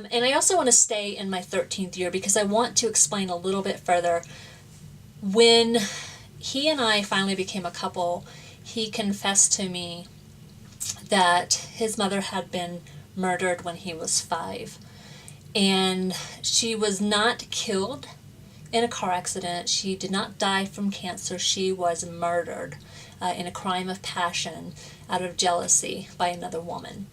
And I also want to stay in my 13th year because I want to explain a little bit further. When he and I finally became a couple, he confessed to me that his mother had been murdered when he was 5. And she was not killed in a car accident. She did not die from cancer. She was murdered in a crime of passion out of jealousy by another woman.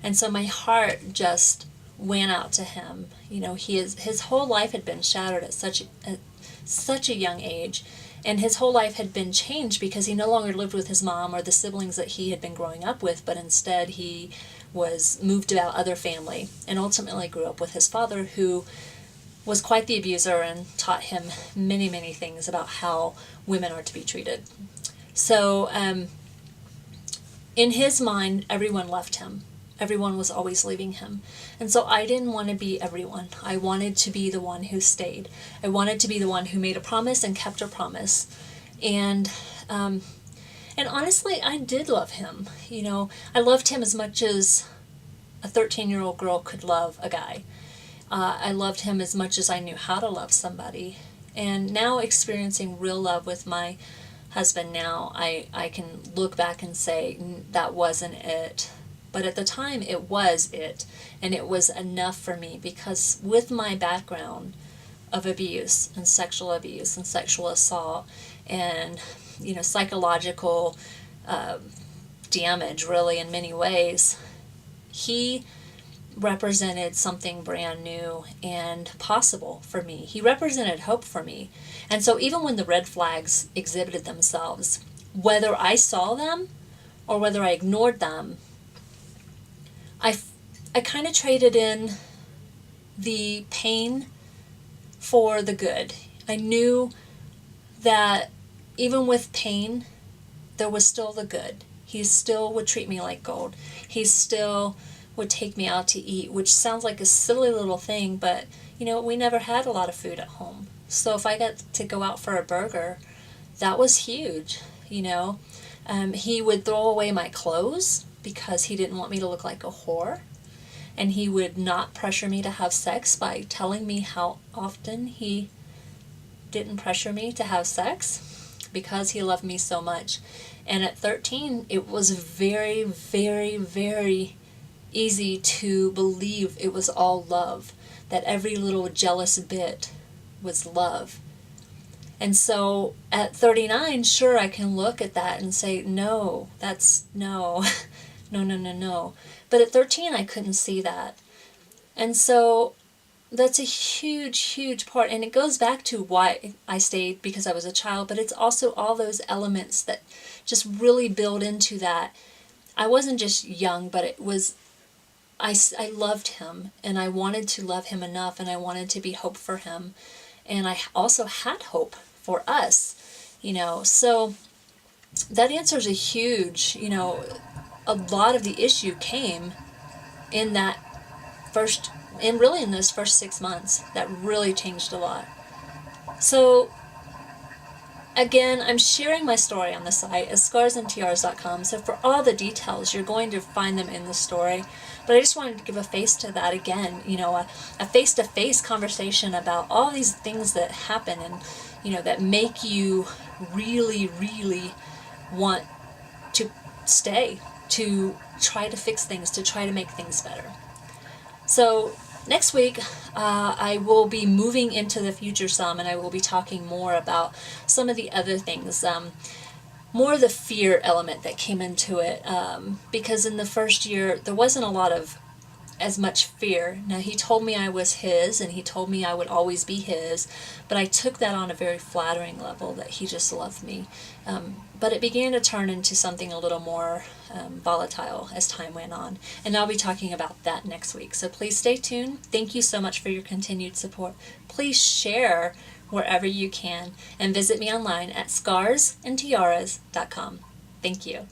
And so my heart just went out to him. You know, his whole life had been shattered at such a young age, and his whole life had been changed because he no longer lived with his mom or the siblings that he had been growing up with, but instead he was moved about other family and ultimately grew up with his father, who was quite the abuser and taught him many, many things about how women are to be treated. So in his mind, everyone left him. Everyone was always leaving him. And so I didn't want to be everyone. I wanted to be the one who stayed. I wanted to be the one who made a promise and kept a promise. And honestly, I did love him. You know, I loved him as much as a 13-year-old girl could love a guy. I loved him as much as I knew how to love somebody. And now, experiencing real love with my husband now, I can look back and say that wasn't it. But at the time, it was it, and it was enough for me, because with my background of abuse and sexual assault and, you know, psychological damage, really, in many ways, he represented something brand new and possible for me. He represented hope for me. And so even when the red flags exhibited themselves, whether I saw them or whether I ignored them, I kind of traded in the pain for the good. I knew that even with pain, there was still the good. He still would treat me like gold. He still would take me out to eat, which sounds like a silly little thing, but, you know, we never had a lot of food at home. So if I got to go out for a burger, that was huge, you know. He would throw away my clothes because he didn't want me to look like a whore. And he would not pressure me to have sex by telling me how often he didn't pressure me to have sex because he loved me so much. And at 13, it was very, very, very easy to believe it was all love, that every little jealous bit was love. And so at 39, sure, I can look at that and say, no, that's no. No. But at 13, I couldn't see that. And so that's a huge, huge part. And it goes back to why I stayed, because I was a child, but it's also all those elements that just really build into that. I wasn't just young, but it was, I loved him, and I wanted to love him enough, and I wanted to be hope for him. And I also had hope for us, you know. So that answers a huge, you know, a lot of the issue came in that really in those first 6 months. That really changed a lot. So again, I'm sharing my story on the site at scarsandtiaras.com. So for all the details, you're going to find them in the story. But I just wanted to give a face to that again, you know, a face-to-face conversation about all these things that happen and, you know, that make you really, really want to stay, to try to fix things, to try to make things better. So next week, I will be moving into the future some, and I will be talking more about some of the other things, more the fear element that came into it, because in the first year, there wasn't a lot of as much fear. Now, he told me I was his, and he told me I would always be his, but I took that on a very flattering level, that he just loved me. But it began to turn into something a little more volatile as time went on, and I'll be talking about that next week. So please stay tuned. Thank you so much for your continued support. Please share wherever you can, and visit me online at scarsandtiaras.com. Thank you.